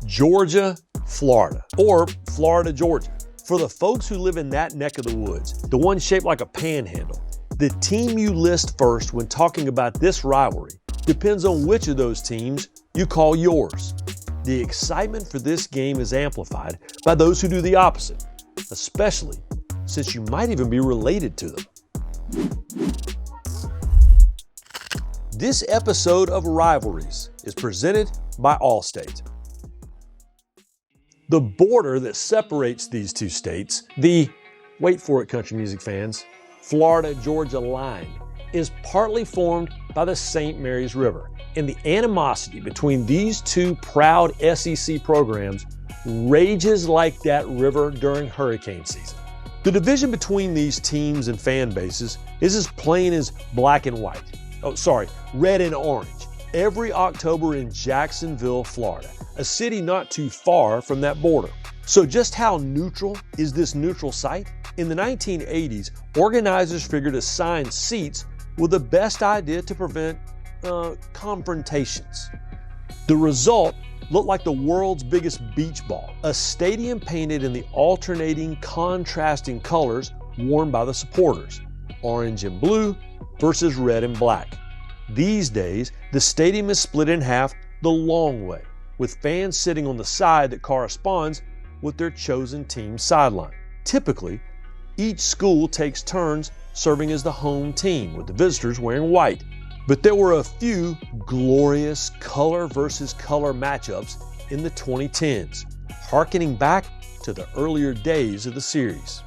Georgia, Florida, or Florida, Georgia. For the folks who live in that neck of the woods, the one shaped like a panhandle, the team you list first when talking about this rivalry depends on which of those teams you call yours. The excitement for this game is amplified by those who do the opposite, especially since you might even be related to them. This episode of Rivalries is presented by Allstate. The border that separates these two states, the, wait for it country music fans, Florida-Georgia line, is partly formed by the St. Mary's River, and the animosity between these two proud SEC programs rages like that river during hurricane season. The division between these teams and fan bases is as plain as black and white. Red and orange. Every October in Jacksonville, Florida, a city not too far from that border. So just how neutral is this neutral site? In the 1980s, organizers figured assigned seats were the best idea to prevent confrontations. The result looked like the world's biggest beach ball, a stadium painted in the alternating, contrasting colors worn by the supporters, orange and blue versus red and black. These days, the stadium is split in half the long way, with fans sitting on the side that corresponds with their chosen team's sideline. Typically, each school takes turns serving as the home team, with the visitors wearing white. But there were a few glorious color versus color matchups in the 2010s, hearkening back to the earlier days of the series.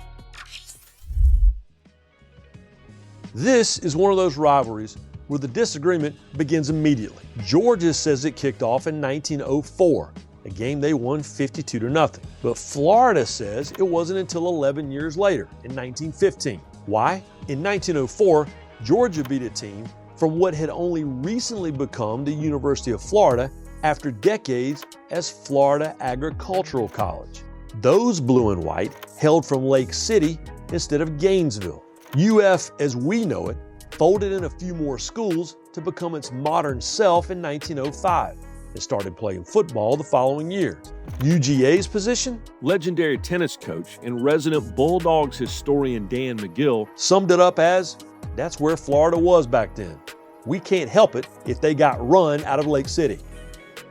This is one of those rivalries where the disagreement begins immediately. Georgia says it kicked off in 1904, a game they won 52-0. But Florida says it wasn't until 11 years later, in 1915. Why? In 1904, Georgia beat a team from what had only recently become the University of Florida after decades as Florida Agricultural College. Those blue and white hailed from Lake City instead of Gainesville. UF, as we know it, folded in a few more schools to become its modern self in 1905 and started playing football the following year. UGA's position? Legendary tennis coach and resident Bulldogs historian Dan McGee summed it up as, that's where Florida was back then. We can't help it if they got run out of Lake City.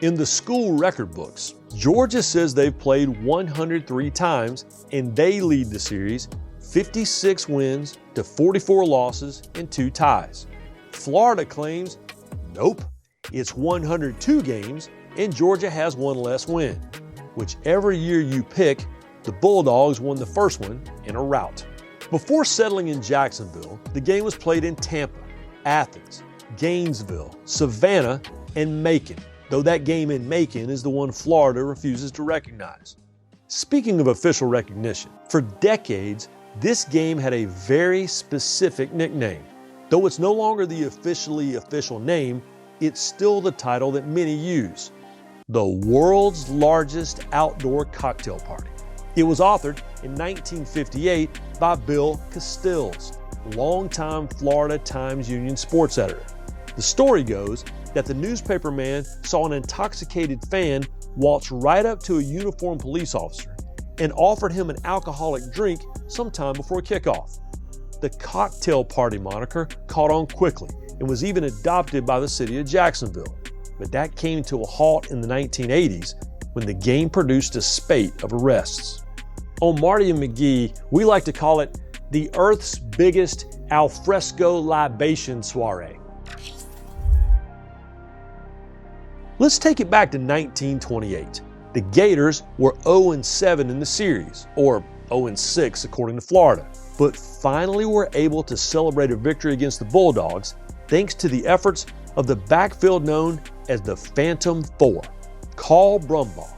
In the school record books, Georgia says they've played 103 times and they lead the series 56 wins to 44 losses and 2 ties. Florida claims, nope, it's 102 games and Georgia has one less win. Whichever year you pick, the Bulldogs won the first one in a rout. Before settling in Jacksonville, the game was played in Tampa, Athens, Gainesville, Savannah, and Macon, though that game in Macon is the one Florida refuses to recognize. Speaking of official recognition, for decades, this game had a very specific nickname. Though it's no longer the official name, it's still the title that many use: the world's largest outdoor cocktail party. It was authored in 1958 by Bill Castills, longtime Florida Times-Union sports editor. The story goes that the newspaper man saw an intoxicated fan waltz right up to a uniformed police officer and offered him an alcoholic drink sometime before kickoff. The cocktail party moniker caught on quickly and was even adopted by the city of Jacksonville. But that came to a halt in the 1980s when the game produced a spate of arrests. On Marty and McGee, we like to call it the Earth's biggest alfresco libation soiree. Let's take it back to 1928. The Gators were 0-7 in the series, or 0-6 according to Florida, but finally were able to celebrate a victory against the Bulldogs thanks to the efforts of the backfield known as the Phantom Four: Carl Brumbaugh,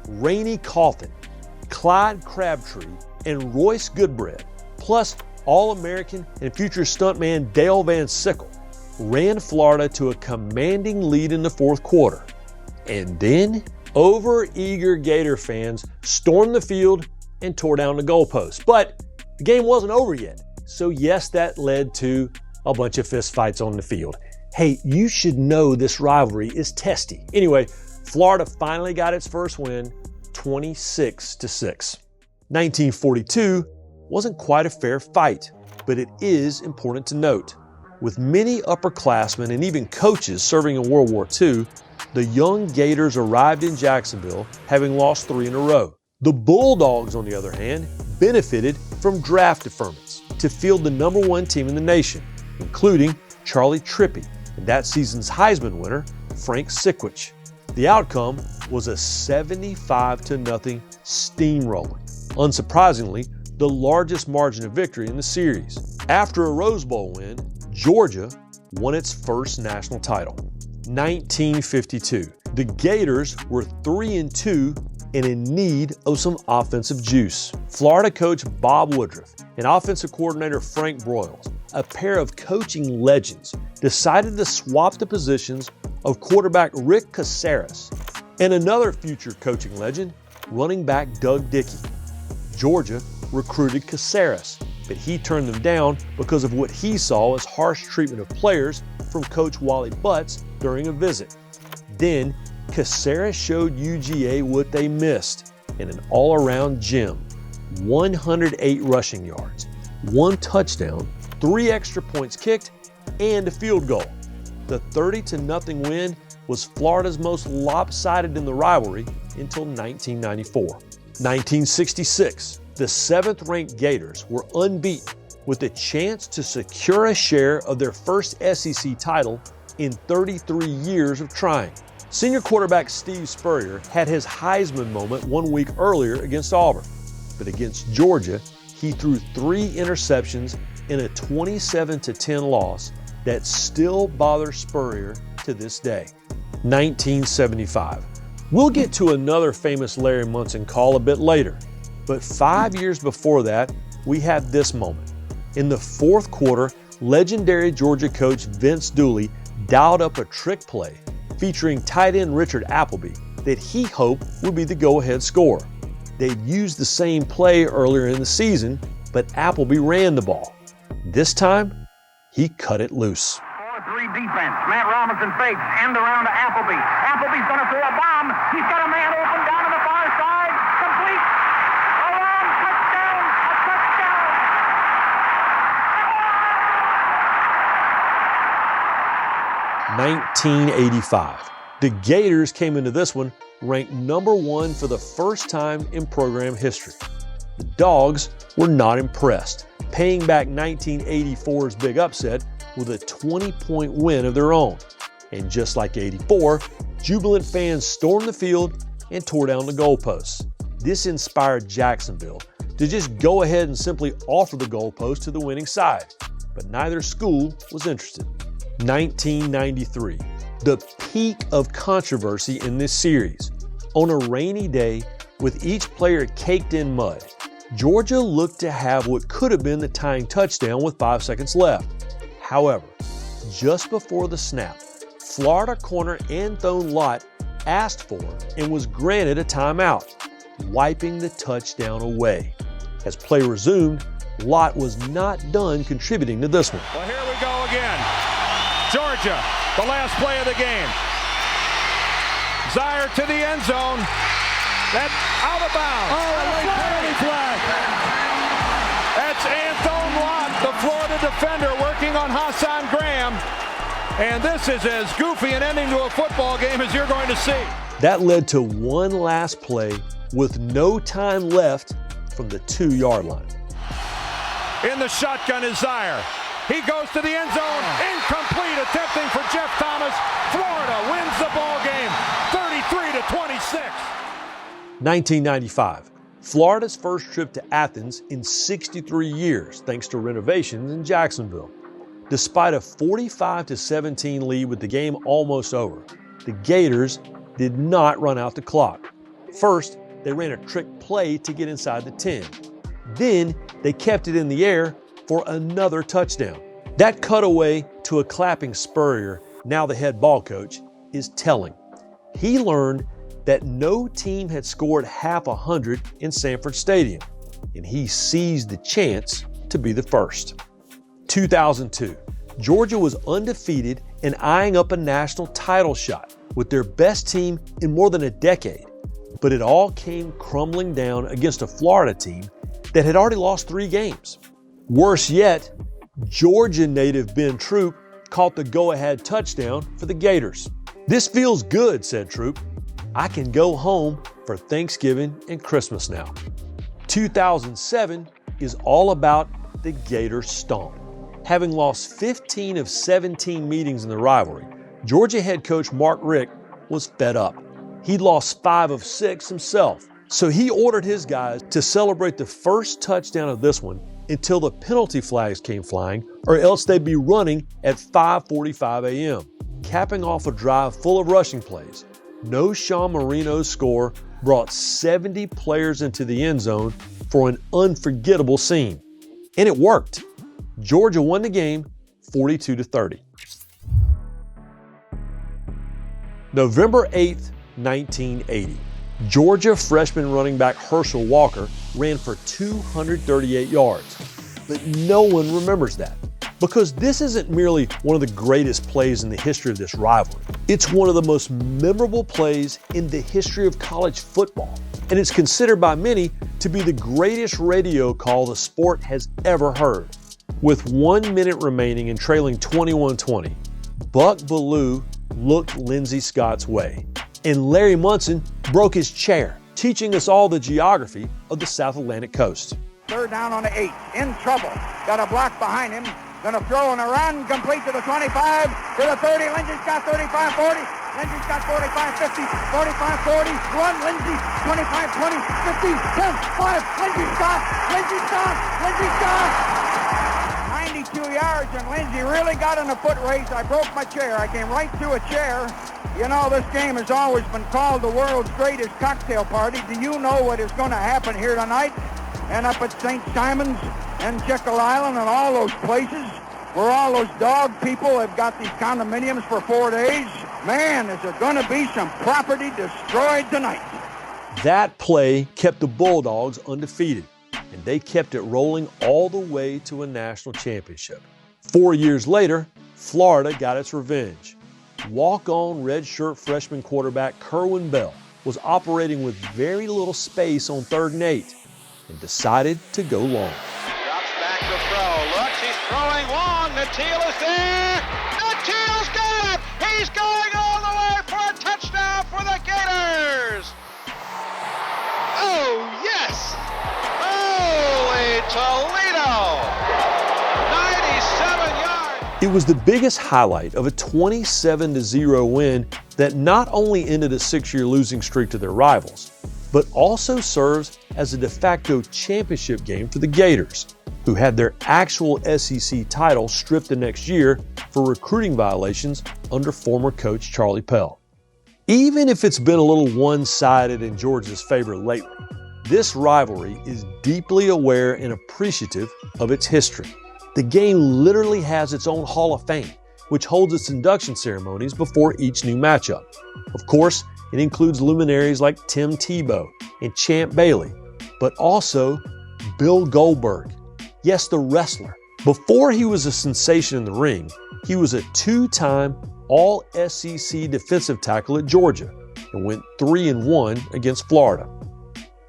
Rainey Coffin, Clyde Crabtree, and Royce Goodbread, plus All-American and future stuntman Dale Van Sickle, ran Florida to a commanding lead in the fourth quarter. And then, over-eager Gator fans stormed the field and tore down the goalposts. But the game wasn't over yet. So yes, that led to a bunch of fistfights on the field. Hey, you should know this rivalry is testy. Anyway, Florida finally got its first win, 26-6. 1942 wasn't quite a fair fight, but it is important to note. With many upperclassmen and even coaches serving in World War II, the young Gators arrived in Jacksonville having lost 3 in a row. The Bulldogs, on the other hand, benefited from draft deferments to field the number 1 team in the nation, including Charlie Trippi and that season's Heisman winner, Frank Sickwich. The outcome was a 75-0 steamrolling. Unsurprisingly, the largest margin of victory in the series. After a Rose Bowl win, Georgia won its first national title. 1952. The Gators were 3-2 and in need of some offensive juice. Florida coach Bob Woodruff and offensive coordinator Frank Broyles, a pair of coaching legends, decided to swap the positions of quarterback Rick Caceres and another future coaching legend, running back Doug Dickey. Georgia recruited Caceres, but he turned them down because of what he saw as harsh treatment of players from Coach Wally Butts during a visit. Then, Caceres showed UGA what they missed in an all-around gem. 108 rushing yards, 1 touchdown, 3 extra points kicked, and a field goal. The 30-0 win was Florida's most lopsided in the rivalry until 1994. 1966, the 7th-ranked Gators were unbeaten with a chance to secure a share of their first SEC title in 33 years of trying. Senior quarterback Steve Spurrier had his Heisman moment 1 week earlier against Auburn, but against Georgia, he threw 3 interceptions in a 27-10 loss that still bothers Spurrier to this day. 1975. We'll get to another famous Larry Munson call a bit later, but 5 years before that, we have this moment. In the 4th quarter, legendary Georgia coach Vince Dooley dialed up a trick play featuring tight end Richard Appleby that he hoped would be the go-ahead score. They'd used the same play earlier in the season, but Appleby ran the ball. This time, he cut it loose. 4-3 defense. Matt Robinson fakes. End around to Appleby. Appleby's going to throw a bomb. He's got a man open down on the far side. Complete. A long touchdown. A touchdown. 1985. The Gators came into this one ranked number 1 for the first time in program history. The Dogs were not impressed, paying back 1984's big upset with a 20-point win of their own. And just like 84, jubilant fans stormed the field and tore down the goalposts. This inspired Jacksonville to just go ahead and simply offer the goalpost to the winning side, but neither school was interested. 1993, the peak of controversy in this series. On a rainy day, with each player caked in mud, Georgia looked to have what could have been the tying touchdown with 5 seconds left. However, just before the snap, Florida corner Anthone Lott asked for and was granted a timeout, wiping the touchdown away. As play resumed, Lott was not done contributing to this one. Well, here we go again. Georgia, the last play of the game. Zaire to the end zone. That's out of bounds. Oh, a late penalty flag. That's Anthone Lott, the Florida defender, working on Hassan Graham. And this is as goofy an ending to a football game as you're going to see. That led to one last play with no time left from the 2-yard line. In the shotgun is Zaire. He goes to the end zone. Incomplete, attempting for Jeff Thomas. Florida wins the ball game, 33-26. 1995. Florida's first trip to Athens in 63 years, thanks to renovations in Jacksonville. Despite a 45-17 lead with the game almost over, the Gators did not run out the clock. First, they ran a trick play to get inside the 10. Then, they kept it in the air for another touchdown. That cutaway to a clapping Spurrier, now the head ball coach, is telling. He learned that no team had scored half 100 in Sanford Stadium, and he seized the chance to be the first. 2002. Georgia was undefeated and eyeing up a national title shot with their best team in more than a decade. But it all came crumbling down against a Florida team that had already lost 3 games. Worse yet, Georgia native Ben Troop caught the go-ahead touchdown for the Gators. "This feels good," said Troop. "I can go home for Thanksgiving and Christmas now." 2007 is all about the Gator Stomp. Having lost 15 of 17 meetings in the rivalry, Georgia head coach Mark Richt was fed up. He'd lost 5 of 6 himself, so he ordered his guys to celebrate the first touchdown of this one until the penalty flags came flying, or else they'd be running at 5:45 a.m. Capping off a drive full of rushing plays, no Sean Marino's score brought 70 players into the end zone for an unforgettable scene. And it worked. Georgia won the game 42-30. November 8th, 1980. Georgia freshman running back Herschel Walker ran for 238 yards. But no one remembers that, because this isn't merely one of the greatest plays in the history of this rivalry. It's one of the most memorable plays in the history of college football, and it's considered by many to be the greatest radio call the sport has ever heard. With 1 minute remaining and trailing 21-20, Buck Bellew looked Lindsay Scott's way, and Larry Munson broke his chair, teaching us all the geography of the South Atlantic coast. Third down on the 8, in trouble. Got a block behind him. Gonna throw and a run, complete to the 25, to the 30. Lindsay's got 35-40. Lindsay's got 45-50, 45-40. Run, Lindsay, 25-20, 50, 10, 5. Lindsay Scott, Lindsay Scott, Lindsay Scott. 92 yards, and Lindsay really got in a foot race. I broke my chair. I came right through a chair. You know, this game has always been called the world's greatest cocktail party. Do you know what is going to happen here tonight? And up at St. Simon's and Jekyll Island and all those places where all those dog people have got these condominiums for 4 days. Man, is there going to be some property destroyed tonight. That play kept the Bulldogs undefeated, and they kept it rolling all the way to a national championship. 4 years later, Florida got its revenge. Walk-on redshirt freshman quarterback Kerwin Bell was operating with very little space on 3rd and 8 and decided to go long. Drops back to throw. Looks, he's throwing long. Nattiel is there. Nattiel's got it. He's going all the way for a touchdown for the Gators. Oh, yes. Holy Toledo. 97 yards. It was the biggest highlight of a 27-0 win that not only ended a 6-year losing streak to their rivals, but also serves as a de facto championship game for the Gators, who had their actual SEC title stripped the next year for recruiting violations under former coach Charlie Pell. Even if it's been a little one-sided in Georgia's favor lately, this rivalry is deeply aware and appreciative of its history. The game literally has its own Hall of Fame, which holds its induction ceremonies before each new matchup. Of course, it includes luminaries like Tim Tebow and Champ Bailey, but also Bill Goldberg. Yes, the wrestler. Before he was a sensation in the ring, he was a 2-time All-SEC defensive tackle at Georgia and went 3-1 against Florida.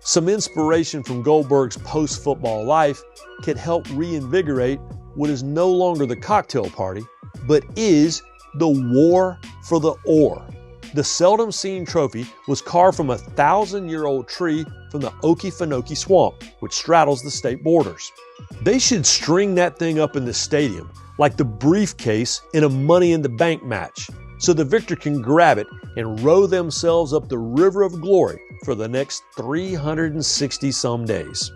Some inspiration from Goldberg's post-football life could help reinvigorate what is no longer the cocktail party, but is the war for the oar. The seldom seen trophy was carved from a 1,000-year-old tree from the Okefenokee Swamp, which straddles the state borders. They should string that thing up in the stadium like the briefcase in a Money in the Bank match, so the victor can grab it and row themselves up the river of glory for the next 360 some days.